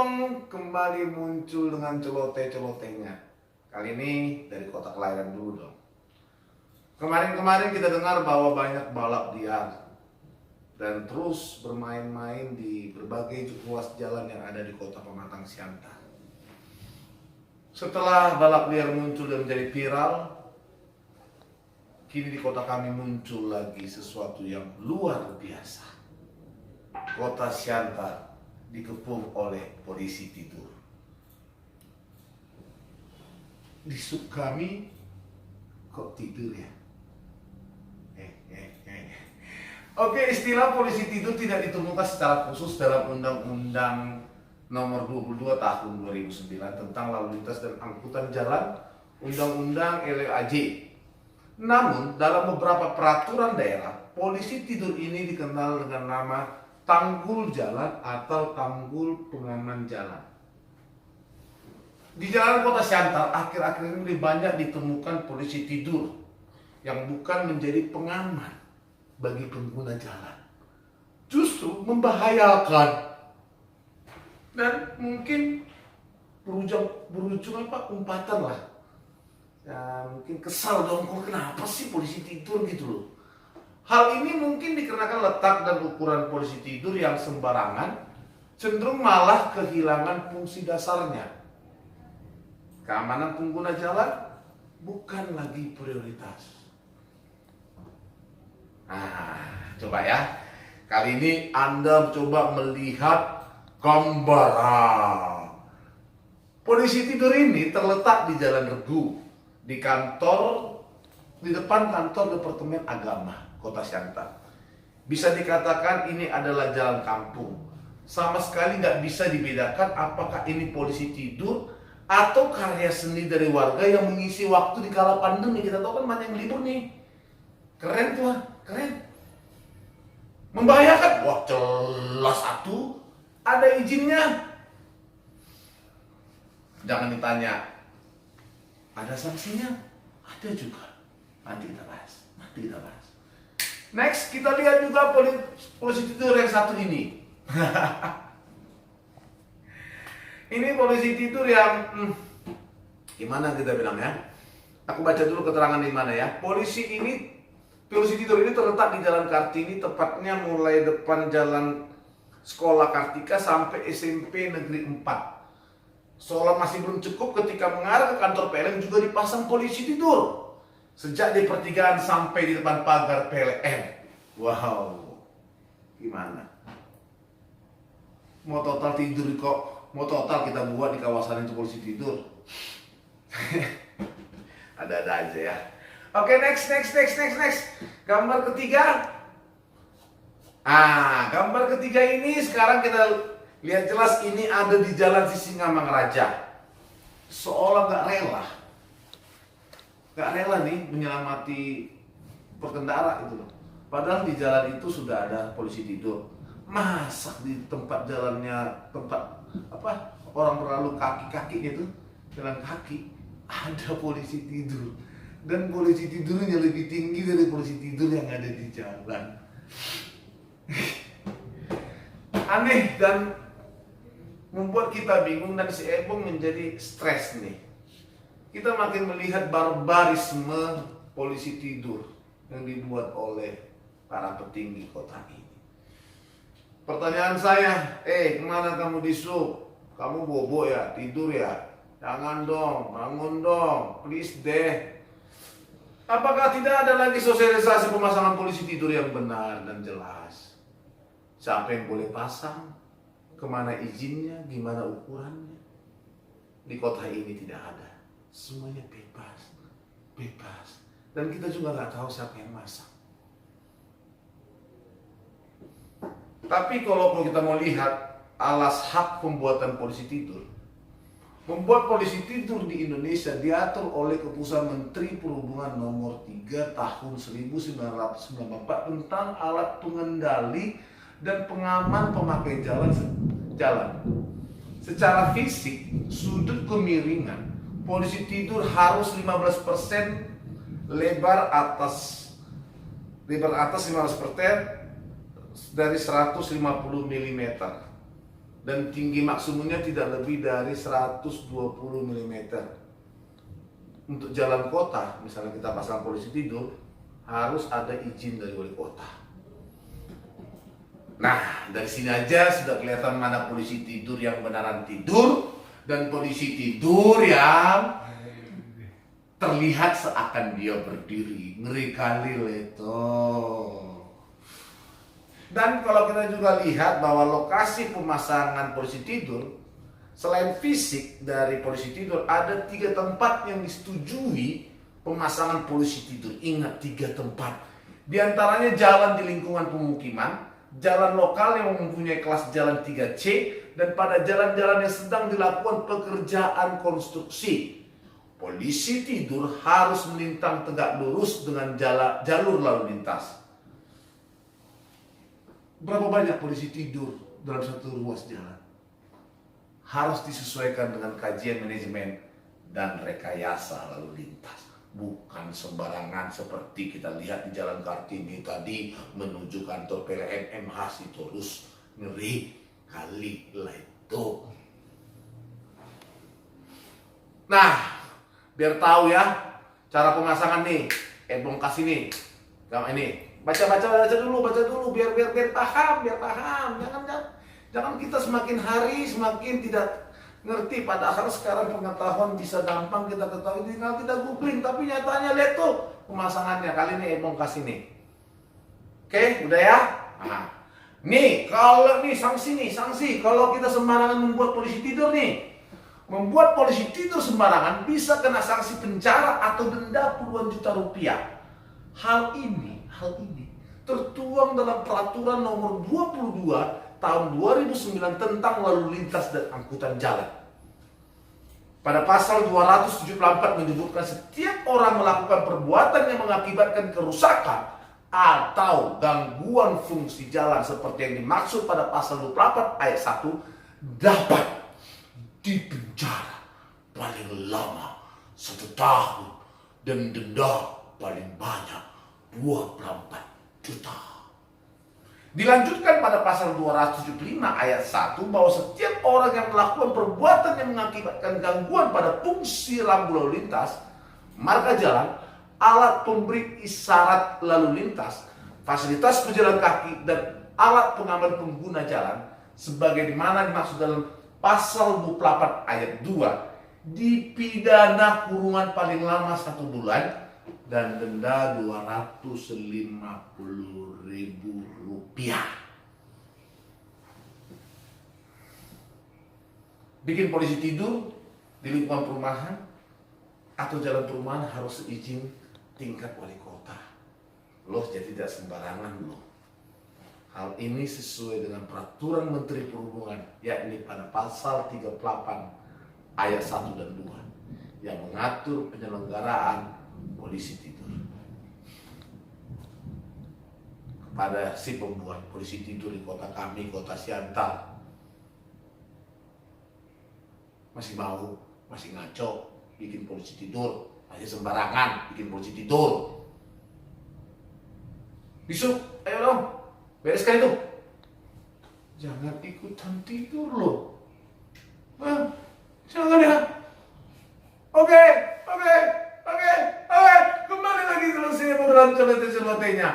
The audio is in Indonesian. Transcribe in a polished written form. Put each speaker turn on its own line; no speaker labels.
dong kembali muncul dengan celoteh-celotehnya. Kali ini dari kota kelahiran dulu dong. Kemarin-kemarin kita dengar bahwa banyak balap liar dan terus bermain-main di berbagai ruas jalan yang ada di kota Pematang Siantar. Setelah balap liar muncul dan menjadi viral, kini di kota kami muncul lagi sesuatu yang luar biasa. Kota Siantar dikepung oleh polisi tidur. Di sub kami kok tidur ya? Oke, istilah polisi tidur tidak ditemukan secara khusus dalam Undang-Undang Nomor 22 Tahun 2009 tentang Lalu Lintas dan Angkutan Jalan, Undang-Undang LLAJ. Namun, dalam beberapa peraturan daerah, polisi tidur ini dikenal dengan nama tanggul jalan atau tanggul pengaman jalan. Di jalan kota Siantar akhir-akhir ini lebih banyak ditemukan polisi tidur yang bukan menjadi pengaman bagi pengguna jalan, justru membahayakan dan mungkin berujung umpatan lah. Ya, mungkin kesal dong, kok kenapa sih polisi tidur gitu loh. Hal ini mungkin dikarenakan letak dan ukuran polisi tidur yang sembarangan, cenderung malah kehilangan fungsi dasarnya. Keamanan pengguna jalan bukan lagi prioritas. Nah, coba ya. Kali ini Anda coba melihat gambaran. Polisi tidur ini terletak di Jalan Regu, di depan kantor Departemen Agama Kota Siantar. Bisa dikatakan ini adalah jalan kampung. Sama sekali nggak bisa dibedakan apakah ini polisi tidur atau karya seni dari warga yang mengisi waktu di kala pandemi. Kita tahu kan banyak yang libur nih. Keren tuh, keren. Membahayakan? Wah, jelas satu. Ada izinnya. Jangan ditanya, ada sanksinya? Ada juga. Nanti kita bahas. Next, kita lihat juga polisi tidur yang satu ini. Ini polisi tidur yang gimana kita bilang ya? Aku baca dulu keterangan di mana ya. Polisi tidur ini terletak di Jalan Kartini, tepatnya mulai depan Jalan Sekolah Kartika sampai SMP Negeri 4. Seolah masih belum cukup ketika mengarah ke kantor PLN juga dipasang polisi tidur. Sejak di pertigaan sampai di depan pagar PLN. Wow, gimana? Mau total tidur kok? Mau total kita buat di kawasan itu polisi tidur? Ada-ada aja ya. Oke, next. Gambar ketiga. Gambar ketiga ini sekarang kita lihat jelas, ini ada di Jalan Sisingamangaraja. Seolah nggak rela nih menyelamati pengendara itu loh. Padahal di jalan itu sudah ada polisi tidur. Masa di tempat jalannya, tempat orang berlalu kaki gitu, jalan kaki, ada polisi tidur. Dan polisi tidurnya lebih tinggi dari polisi tidur yang ada di jalan. Aneh dan membuat kita bingung, dan si Ebong menjadi stres nih. Kita makin melihat barbarisme polisi tidur yang dibuat oleh para petinggi kota ini. Pertanyaan saya, kemana kamu di sub? Kamu bobo ya, tidur ya? Jangan dong, bangun dong, please deh. Apakah tidak ada lagi sosialisasi pemasangan polisi tidur yang benar dan jelas? Siapa yang boleh pasang? Kemana izinnya? Gimana ukurannya? Di kota ini tidak ada. Semuanya bebas. Dan kita juga nggak tahu siapa yang masang. Tapi kalau kita mau lihat alas hak pembuatan polisi tidur, membuat polisi tidur di Indonesia diatur oleh Keputusan Menteri Perhubungan Nomor 3 Tahun 1994 tentang alat pengendali dan pengaman pemakai jalan. Secara fisik, sudut kemiringan polisi tidur harus 15% lebar atas 15% dari 150 mm. dan tinggi maksimumnya tidak lebih dari 120 mm. Untuk jalan kota, misalnya kita pasang polisi tidur, harus ada izin dari wali kota. Nah, dari sini aja sudah kelihatan mana polisi tidur yang beneran tidur dan polisi tidur yang terlihat seakan dia berdiri. Ngeri kali Leto. Dan kalau kita juga lihat bahwa lokasi pemasangan polisi tidur, selain fisik dari polisi tidur, ada 3 tempat yang disetujui pemasangan polisi tidur. Ingat, 3 tempat. Di antaranya jalan di lingkungan pemukiman, jalan lokal yang mempunyai kelas jalan 3C, dan pada jalan-jalan yang sedang dilakukan pekerjaan konstruksi. Polisi tidur harus melintang tegak lurus dengan jalur lalu lintas. Berapa banyak polisi tidur dalam satu ruas jalan? Harus disesuaikan dengan kajian manajemen dan rekayasa lalu lintas. Bukan sembarangan seperti kita lihat di Jalan Kartini tadi menuju kantor PLN MH Sitorus. Ngeri kali lah itu. Nah, biar tahu ya cara pemasangan nih, Ebong kasih nih, sama ini, baca dulu, biar paham, jangan kita semakin hari semakin tidak ngerti. Padahal sekarang pengetahuan bisa gampang kita ketahui, tinggal kita googling. Tapi nyatanya lihat tuh pemasangannya. Kali ini Ebong kasih nih. Oke, udah ya. Nah, nih kalau nih sanksi kalau kita sembarangan membuat polisi tidur nih. Membuat polisi tidur sembarangan bisa kena sanksi penjara atau denda puluhan juta rupiah. Hal ini tertuang dalam peraturan nomor 22 tahun 2009 tentang lalu lintas dan angkutan jalan. Pada pasal 274 menyebutkan setiap orang melakukan perbuatan yang mengakibatkan kerusakan atau gangguan fungsi jalan seperti yang dimaksud pada pasal 24 ayat 1 dapat dipenjara paling lama 1 tahun dan denda paling banyak 24 juta. Dilanjutkan pada pasal 275 ayat 1 bahwa setiap orang yang melakukan perbuatan yang mengakibatkan gangguan pada fungsi rambu lalu lintas, marka jalan, alat pemberi isyarat lalu lintas, fasilitas pejalan kaki, dan alat pengaman pengguna jalan sebagaimana dimaksud dalam pasal 28 ayat 2 dipidana kurungan paling lama 1 bulan dan denda Rp250.000. Bikin polisi tidur di lingkungan perumahan atau jalan perumahan harus seizin tingkat wali kota. Loh, jadi tidak sembarangan loh. Hal ini sesuai dengan peraturan Menteri Perhubungan, yakni pada pasal 38 ayat 1 dan 2 yang mengatur penyelenggaraan polisi tidur. Kepada si pembuat polisi tidur di kota kami, kota Siantar, masih ngaco bikin polisi tidur, masih sembarangan bikin polisi tidur. Besok, ayo dong, bereskan itu. Jangan ikutan tidur loh. Jangan ya. Oke. Kembali lagi selesai obrolan celoteh-celotehnya.